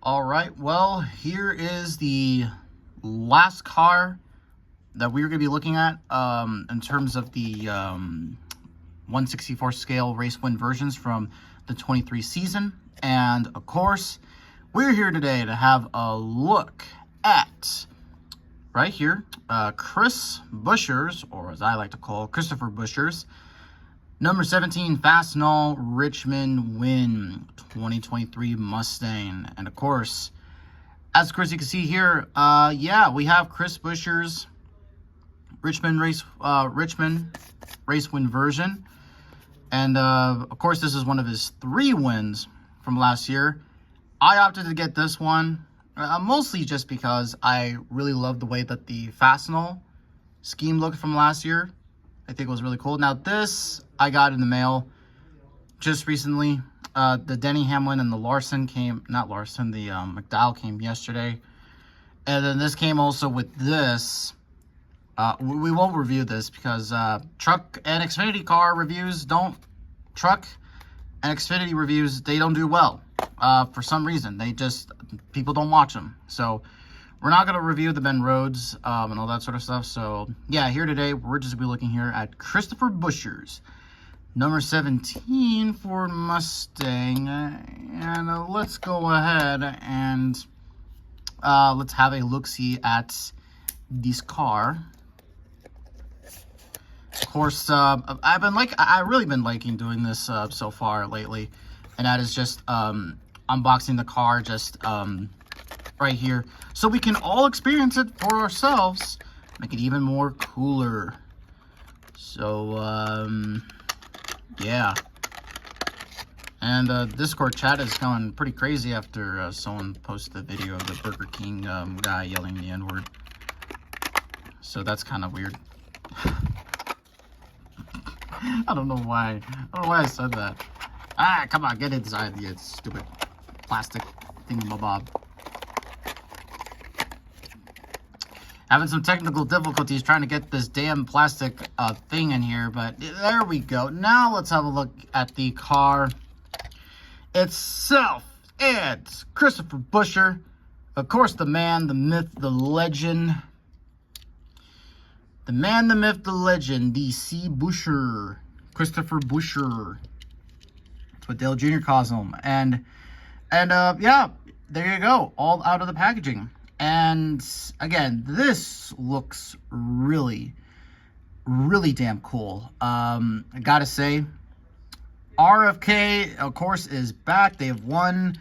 All right, well, here is the last car that we're going to be looking at in terms of the 1/64 scale race win versions from the 23 season. And of course, we're here today to have a look at right here Chris Buescher's, or as I like to call Christopher Buescher's, number 17 Fastenal Richmond win 2023 Mustang. And of course, as you can see here, we have Chris Buescher's Richmond race win version. And of course, this is one of his 3 wins from last year. I opted to get this one mostly just because I really love the way that the Fastenal scheme looked from last year. I think it was really cool. Now this I got in the mail just recently. The Denny Hamlin and the Larson came, not Larson, the McDowell came yesterday. And then this came also with this. We won't review this because truck and Xfinity car reviews don't, truck and Xfinity reviews, they don't do well. For some reason, people don't watch them. So we're not going to review the Ben Rhodes and all that sort of stuff. So yeah, here today, we're just going to be looking here at Christopher Buescher's number 17 Ford Mustang. And let's go ahead and let's have a look-see at this car. Of course, I've really been liking doing this so far lately, and that is just unboxing the car just right here, so we can all experience it for ourselves, make it even more cooler. So yeah, and Discord chat is going pretty crazy after someone posted a video of the Burger King guy yelling the N-word. So that's kind of weird. I don't know why. I said that. Ah, come on, get inside, you stupid plastic thingamabob. Having some technical difficulties trying to get this damn plastic thing in here, but there we go. Now let's have a look at the car itself. It's Christopher Buescher. Of course, the man, the myth, the legend. The man, the myth, the legend, D.C. Buescher, Christopher Buescher. That's what Dale Jr. calls him. And yeah, there you go, all out of the packaging. And again, this looks really, really damn cool. I gotta say, RFK, of course, is back. They've won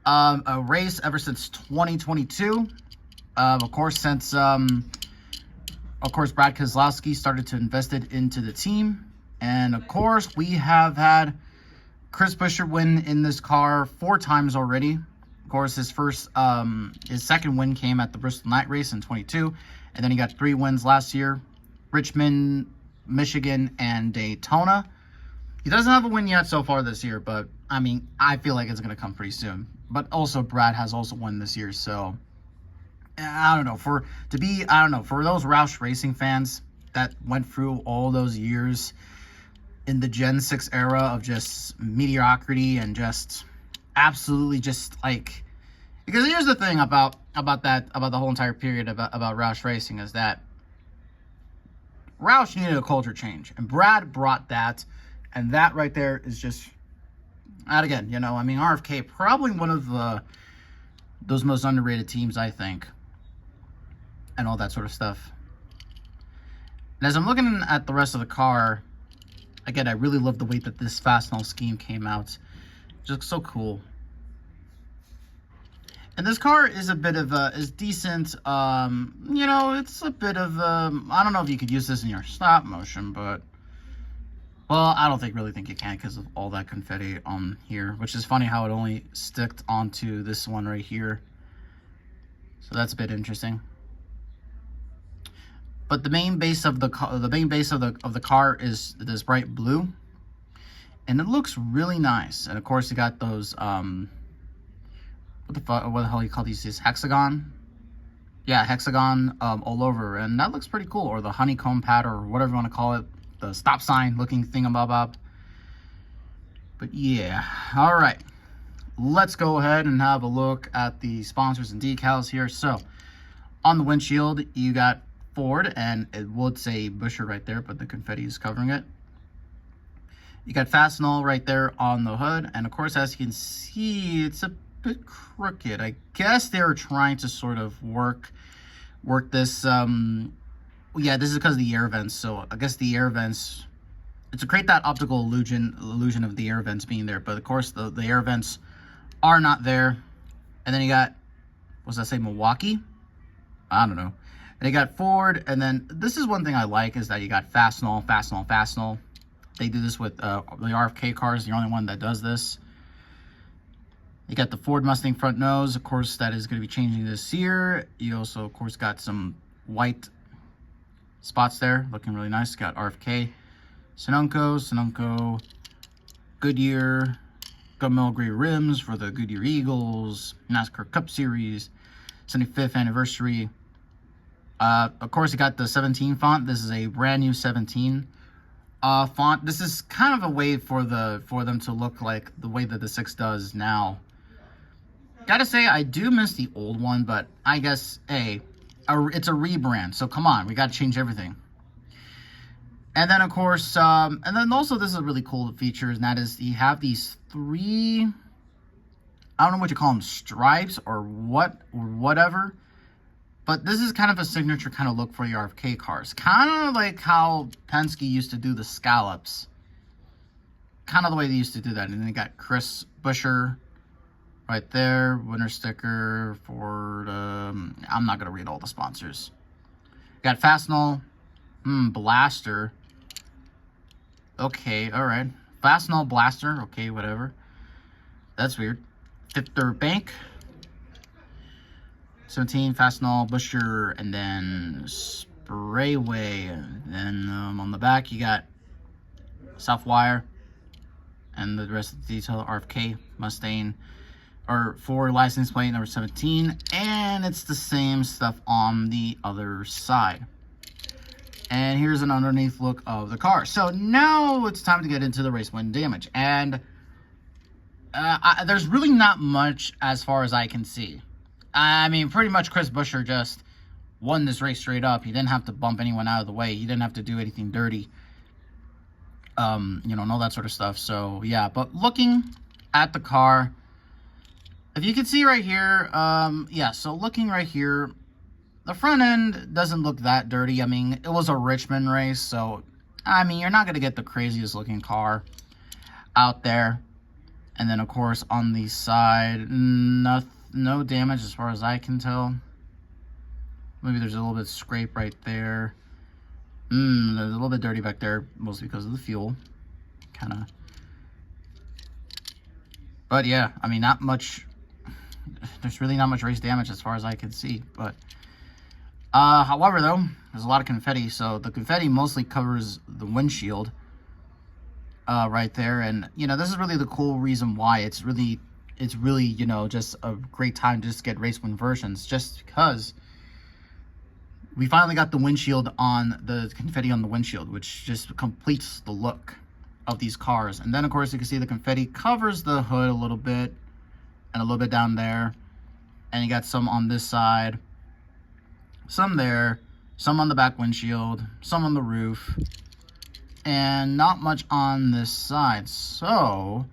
a race ever since 2022. Of course, since Of course, Brad Keselowski started to invest it into the team. And of course, we have had Chris Buescher win in this car 4 times already. Of course, his second win came at the Bristol Night Race in 22. And then he got 3 wins last year: Richmond, Michigan, and Daytona. He doesn't have a win yet so far this year, but I mean, I feel like it's going to come pretty soon. But also, Brad has also won this year, so I don't know, for those Roush Racing fans that went through all those years in the Gen 6 era of just mediocrity and just absolutely just like, because here's the thing about the whole entire period about Roush Racing is that Roush needed a culture change, and Brad brought that, and that right there is just, and again, you know, I mean, RFK, probably one of those most underrated teams, I think, and all that sort of stuff. And as I'm looking at the rest of the car, again, I really love the way that this Fastenal scheme came out. It looks so cool. And this car is a bit of is decent. You know, it's a bit of I don't know if you could use this in your stop motion, but well, I don't really think you can because of all that confetti on here, which is funny how it only sticked onto this one right here. So that's a bit interesting. But the main base of the car is this bright blue, and it looks really nice. And of course, you got those what the hell you call these hexagon? Yeah, hexagon all over, and that looks pretty cool. Or the honeycomb pad, or whatever you want to call it, the stop sign looking thingamabob. But yeah, all right. let's go ahead and have a look at the sponsors and decals here. So on the windshield, you got Ford, and it would say Buescher right there, but the confetti is covering it. You got Fastenal right there on the hood, and of course, as you can see, it's a bit crooked. I guess they were trying to sort of work this. Yeah, this is because of the air vents. So I guess the air vents, to create that optical illusion of the air vents being there. But of course, the air vents are not there. And then you got, what's that say, Milwaukee? I don't know. And you got Ford, and then this is one thing I like is that you got Fastenal. They do this with the RFK cars, the only one that does this. You got the Ford Mustang front nose, of course, that is going to be changing this year. You also, of course, got some white spots there, looking really nice. Got RFK, Sunoco, Goodyear, gunmetal gray rims for the Goodyear Eagles, NASCAR Cup Series, 75th anniversary. Of course, you got the 17 font. This is a brand new 17 font. This is kind of a way for them to look like the way that the 6 does now. Gotta say, I do miss the old one, but I guess, hey, it's a rebrand, so come on, we gotta change everything. And then, of course, and then also this is a really cool feature, and that is you have these 3, I don't know what you call them, stripes or whatever, but this is kind of a signature kind of look for the RFK cars. Kind of like how Penske used to do the scallops. Kind of the way they used to do that. And then you got Chris Buescher right there. Winner sticker, Ford. I'm not going to read all the sponsors. Got Fastenal. Blaster. Okay, alright. Fastenal Blaster. Okay, whatever. That's weird. Fifth Third Bank. 17, Fastenal, Buescher, and then Sprayway. And then on the back, you got Southwire, and the rest of the detail, RFK, Mustang, or Ford license plate number 17, and it's the same stuff on the other side. And here's an underneath look of the car. So now it's time to get into the race win damage, and there's really not much as far as I can see. I mean, pretty much Chris Buescher just won this race straight up. He didn't have to bump anyone out of the way. He didn't have to do anything dirty. And all that sort of stuff. So, yeah. But looking at the car, if you can see right here, yeah, so looking right here, the front end doesn't look that dirty. I mean, it was a Richmond race, so, I mean, you're not going to get the craziest looking car out there. And then, of course, on the side, no damage as far as I can tell. Maybe there's a little bit of scrape right there. There's a little bit dirty back there, mostly because of the fuel. Kind of. But yeah, I mean, not much. There's really not much race damage as far as I can see. But, however, though, there's a lot of confetti. So the confetti mostly covers the windshield right there. And, this is really the cool reason why it's really, just a great time to just get race win versions, just because we finally got the windshield on the confetti on the windshield, which just completes the look of these cars. And then, of course, you can see the confetti covers the hood a little bit and a little bit down there. And you got some on this side, some there, some on the back windshield, some on the roof, and not much on this side. So,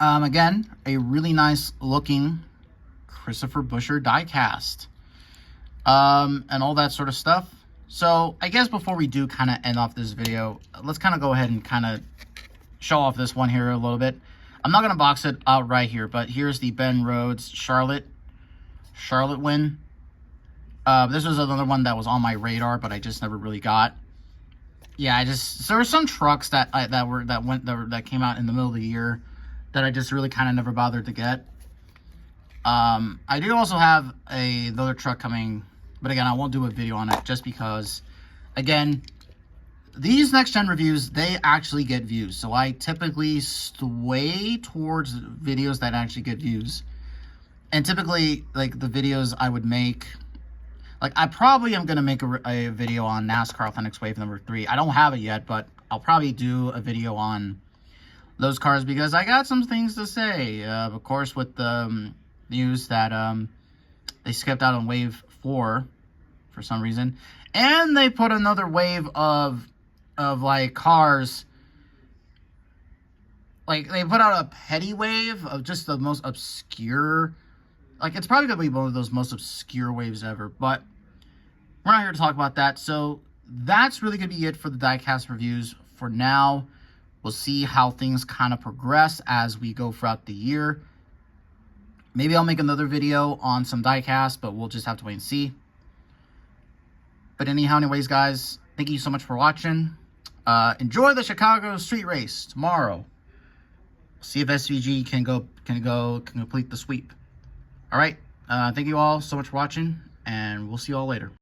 again, a really nice looking Christopher Buescher diecast, and all that sort of stuff. So I guess before we do kind of end off this video, let's kind of go ahead and kind of show off this one here a little bit. I'm not going to box it out right here, but here's the Ben Rhodes Charlotte win. This was another one that was on my radar, but I just never really got. Yeah, there were some trucks that came out in the middle of the year that I just really kind of never bothered to get. I do also have another truck coming, but again, I won't do a video on it just because, again, these next-gen reviews, they actually get views. So I typically sway towards videos that actually get views. And typically, like, the videos I would make, like, I probably am going to make a video on NASCAR Authentics Wave number 3. I don't have it yet, but I'll probably do a video on those cars because I got some things to say. Of course, with the news that they skipped out on wave 4 for some reason, and they put another wave of like cars. Like, they put out a petty wave of just the most obscure. Like, it's probably gonna be one of those most obscure waves ever, but we're not here to talk about that. So that's really gonna be it for the diecast reviews for now. We'll see how things kind of progress as we go throughout the year. Maybe I'll make another video on some diecast, but we'll just have to wait and see. But anyways, guys, thank you so much for watching. Enjoy the Chicago street race tomorrow. See if SVG can complete the sweep. All right. Thank you all so much for watching, and we'll see you all later.